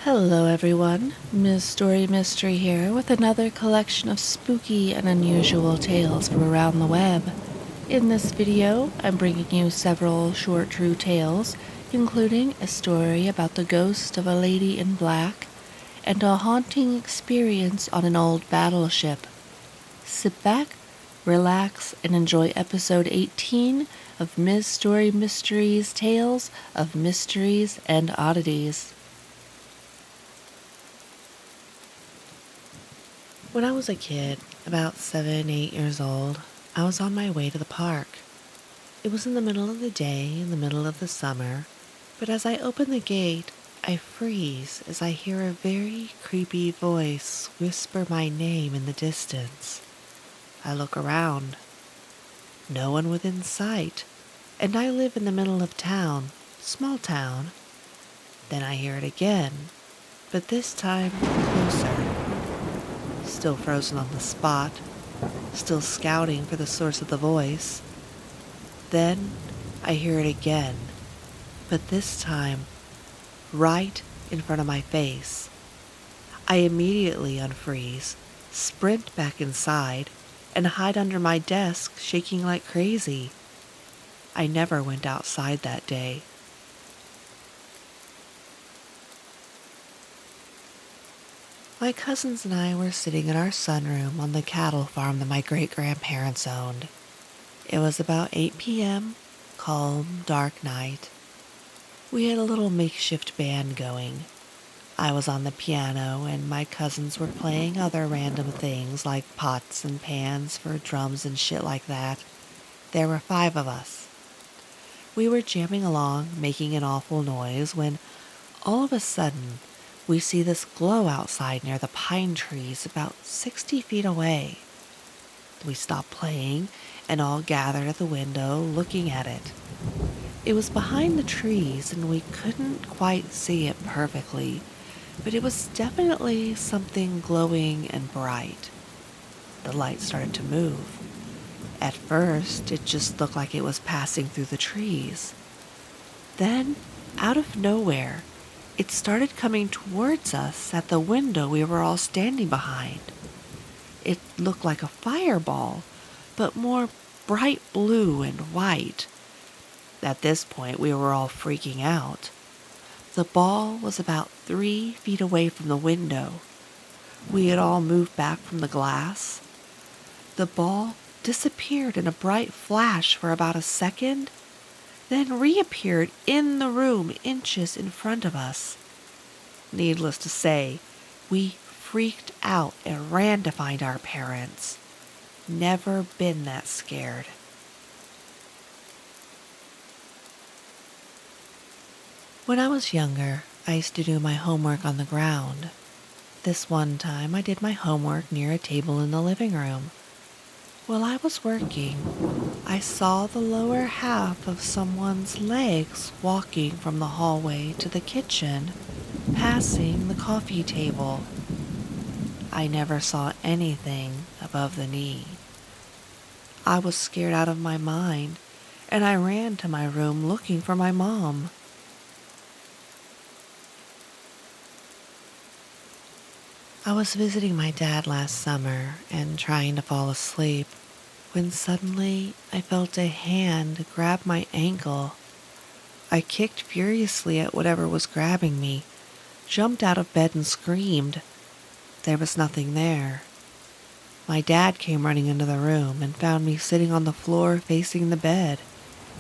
Hello everyone, Miss Story Mystery here with another collection of spooky and unusual tales from around the web. In this video, I'm bringing you several short true tales, including a story about the ghost of a lady in black and a haunting experience on an old battleship. Sit back, relax, and enjoy episode 18 of Miss Story Mystery's Tales of Mysteries and Oddities. When I was a kid, about 7, 8 years old, I was on my way to the park. It was in the middle of the day, in the middle of the summer, but as I open the gate, I freeze as I hear a very creepy voice whisper my name in the distance. I look around. No one within sight, and I live in the middle of town, small town. Then I hear it again, but this time closer. Still frozen on the spot, still scouting for the source of the voice. Then I hear it again, but this time right in front of my face. I immediately unfreeze, sprint back inside, and hide under my desk, shaking like crazy. I never went outside that day. My cousins and I were sitting in our sunroom on the cattle farm that my great-grandparents owned. It was about 8 p.m., calm, dark night. We had a little makeshift band going. I was on the piano, and my cousins were playing other random things like pots and pans for drums and shit like that. There were 5 of us. We were jamming along, making an awful noise, when all of a sudden, we see this glow outside near the pine trees about 60 feet away. We stopped playing and all gathered at the window looking at it. It was behind the trees and we couldn't quite see it perfectly, but it was definitely something glowing and bright. The light started to move. At first, it just looked like it was passing through the trees. Then, out of nowhere, it started coming towards us at the window we were all standing behind. It looked like a fireball, but more bright blue and white. At this point, we were all freaking out. The ball was about 3 feet away from the window. We had all moved back from the glass. The ball disappeared in a bright flash for about a second, then reappeared in the room inches in front of us. Needless to say, we freaked out and ran to find our parents. Never been that scared. When I was younger, I used to do my homework on the ground. This one time, I did my homework near a table in the living room. While I was working, I saw the lower half of someone's legs walking from the hallway to the kitchen, passing the coffee table. I never saw anything above the knee. I was scared out of my mind, and I ran to my room looking for my mom. I was visiting my dad last summer and trying to fall asleep when suddenly I felt a hand grab my ankle. I kicked furiously at whatever was grabbing me, jumped out of bed and screamed. There was nothing there. My dad came running into the room and found me sitting on the floor facing the bed.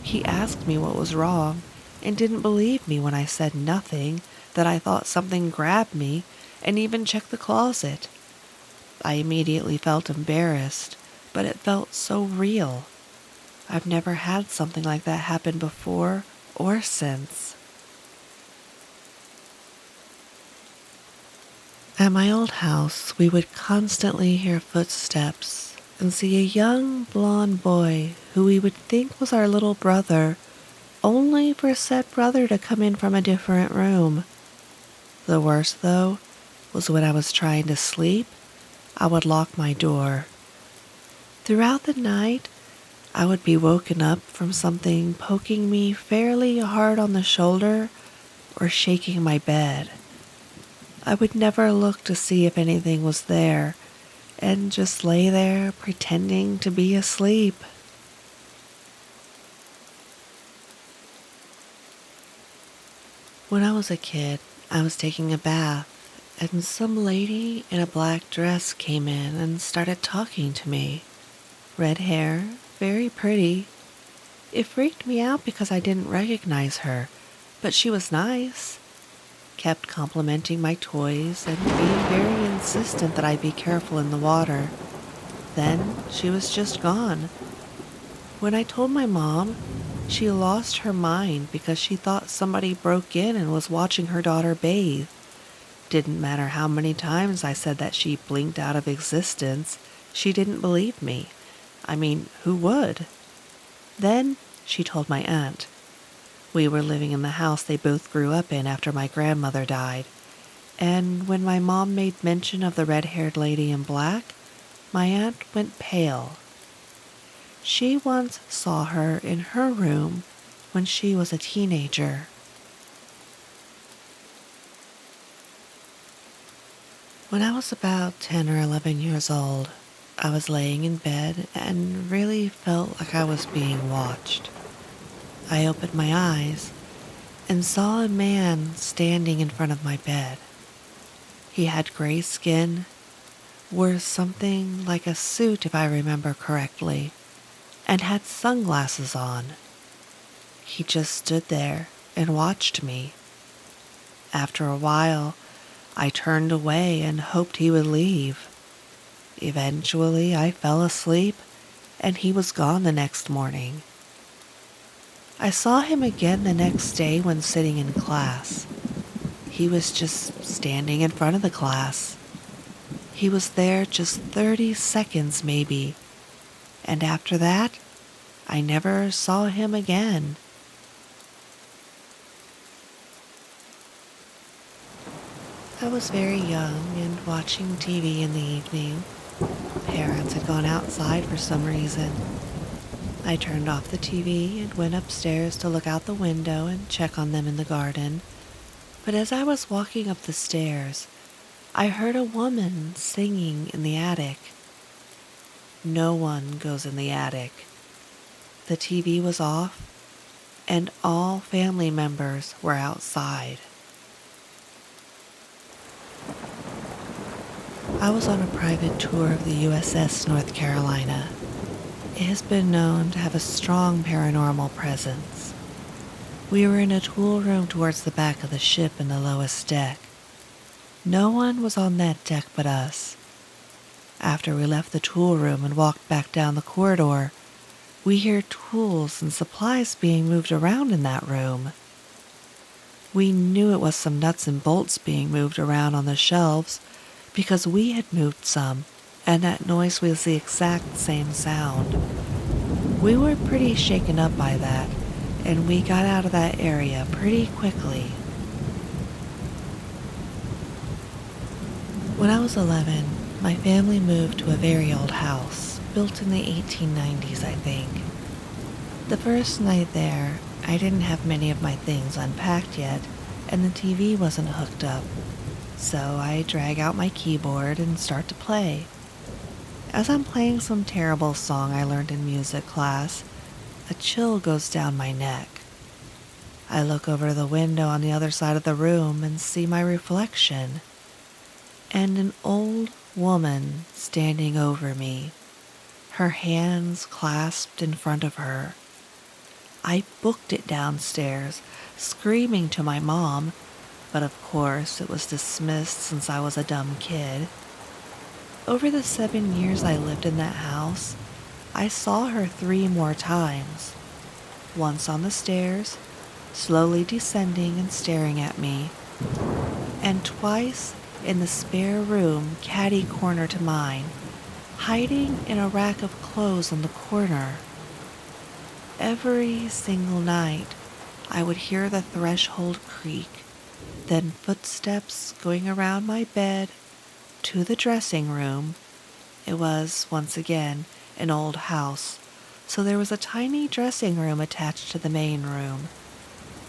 He asked me what was wrong and didn't believe me when I said nothing, that I thought something grabbed me, and even checked the closet. I immediately felt embarrassed, but it felt so real. I've never had something like that happen before or since. At my old house, we would constantly hear footsteps and see a young blonde boy who we would think was our little brother, only for said brother to come in from a different room. The worst, though, was when I was trying to sleep, I would lock my door. Throughout the night, I would be woken up from something poking me fairly hard on the shoulder or shaking my bed. I would never look to see if anything was there and just lay there pretending to be asleep. When I was a kid, I was taking a bath, and some lady in a black dress came in and started talking to me. Red hair, very pretty. It freaked me out because I didn't recognize her, but she was nice. Kept complimenting my toys and being very insistent that I be careful in the water. Then she was just gone. When I told my mom, she lost her mind because she thought somebody broke in and was watching her daughter bathe. Didn't matter how many times I said that she blinked out of existence, she didn't believe me. I mean, who would? Then she told my aunt. We were living in the house they both grew up in after my grandmother died, and when my mom made mention of the red-haired lady in black, my aunt went pale. She once saw her in her room when she was a teenager. When I was about 10 or 11 years old, I was laying in bed and really felt like I was being watched. I opened my eyes and saw a man standing in front of my bed. He had gray skin, wore something like a suit if I remember correctly, and had sunglasses on. He just stood there and watched me. After a while, I turned away and hoped he would leave. Eventually, I fell asleep, and he was gone the next morning. I saw him again the next day when sitting in class. He was just standing in front of the class. He was there just 30 seconds maybe, and after that, I never saw him again. I was very young and watching TV in the evening. Parents had gone outside for some reason. I turned off the TV and went upstairs to look out the window and check on them in the garden. But as I was walking up the stairs, I heard a woman singing in the attic. No one goes in the attic. The TV was off, and all family members were outside. I was on a private tour of the USS North Carolina. It has been known to have a strong paranormal presence. We were in a tool room towards the back of the ship in the lowest deck. No one was on that deck but us. After we left the tool room and walked back down the corridor, we hear tools and supplies being moved around in that room. We knew it was some nuts and bolts being moved around on the shelves because we had moved some, and that noise was the exact same sound. We were pretty shaken up by that, and we got out of that area pretty quickly. When I was 11, my family moved to a very old house, built in the 1890s, I think. The first night there, I didn't have many of my things unpacked yet, and the TV wasn't hooked up, so I drag out my keyboard and start to play. As I'm playing some terrible song I learned in music class, a chill goes down my neck. I look over the window on the other side of the room and see my reflection, and an old woman standing over me, her hands clasped in front of her. I booked it downstairs, screaming to my mom, but of course it was dismissed since I was a dumb kid. Over the 7 years I lived in that house, I saw her 3 more times. Once on the stairs, slowly descending and staring at me, and twice in the spare room catty-corner to mine, hiding in a rack of clothes in the corner. Every single night, I would hear the threshold creak, then footsteps going around my bed to the dressing room. It was, once again, an old house, so there was a tiny dressing room attached to the main room,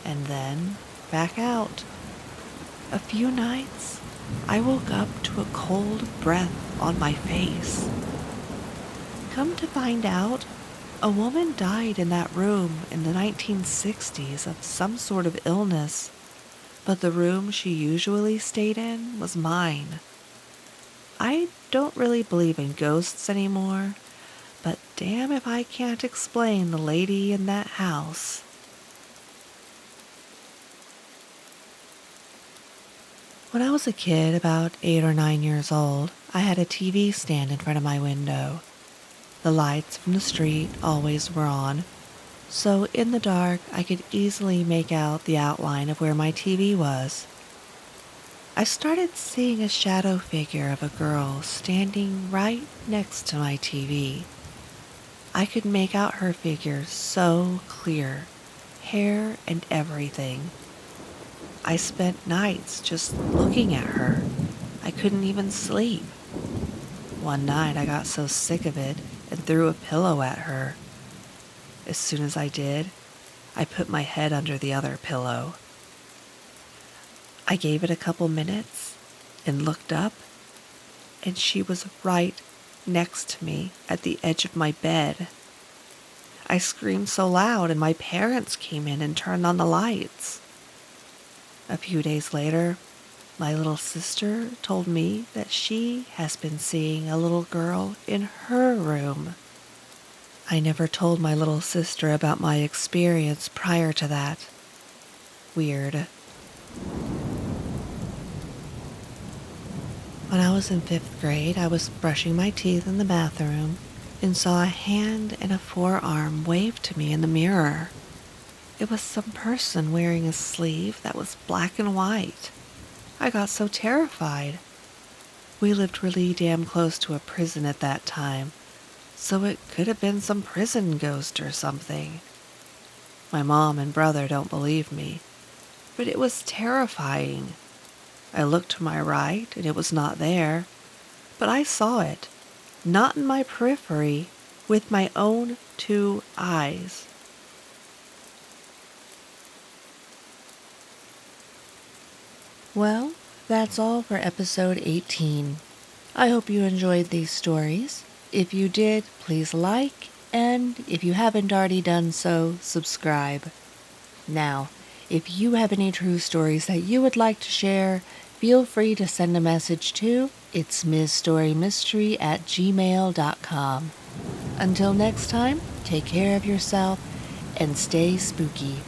and then back out. A few nights, I woke up to a cold breath on my face. Come to find out, a woman died in that room in the 1960s of some sort of illness, but the room she usually stayed in was mine. I don't really believe in ghosts anymore, but damn if I can't explain the lady in that house. When I was a kid, about 8 or 9 years old, I had a TV stand in front of my window. The lights from the street always were on, so in the dark I could easily make out the outline of where my TV was. I started seeing a shadow figure of a girl standing right next to my TV. I could make out her figure so clear, hair and everything. I spent nights just looking at her. I couldn't even sleep. One night I got so sick of it and threw a pillow at her. As soon as I did, I put my head under the other pillow. I gave it a couple minutes and looked up, and she was right next to me at the edge of my bed. I screamed so loud, and my parents came in and turned on the lights. A few days later, my little sister told me that she has been seeing a little girl in her room. I never told my little sister about my experience prior to that. Weird. When I was in 5th grade, I was brushing my teeth in the bathroom and saw a hand and a forearm wave to me in the mirror. It was some person wearing a sleeve that was black and white. I got so terrified. We lived really damn close to a prison at that time, so it could have been some prison ghost or something. My mom and brother don't believe me, but it was terrifying. I looked to my right and it was not there, but I saw it, not in my periphery, with my own 2 eyes. Well, that's all for episode 18. I hope you enjoyed these stories. If you did, please like, and if you haven't already done so, subscribe. Now, if you have any true stories that you would like to share, feel free to send a message to itsmisstorymystery@gmail.com. Until next time, take care of yourself and stay spooky.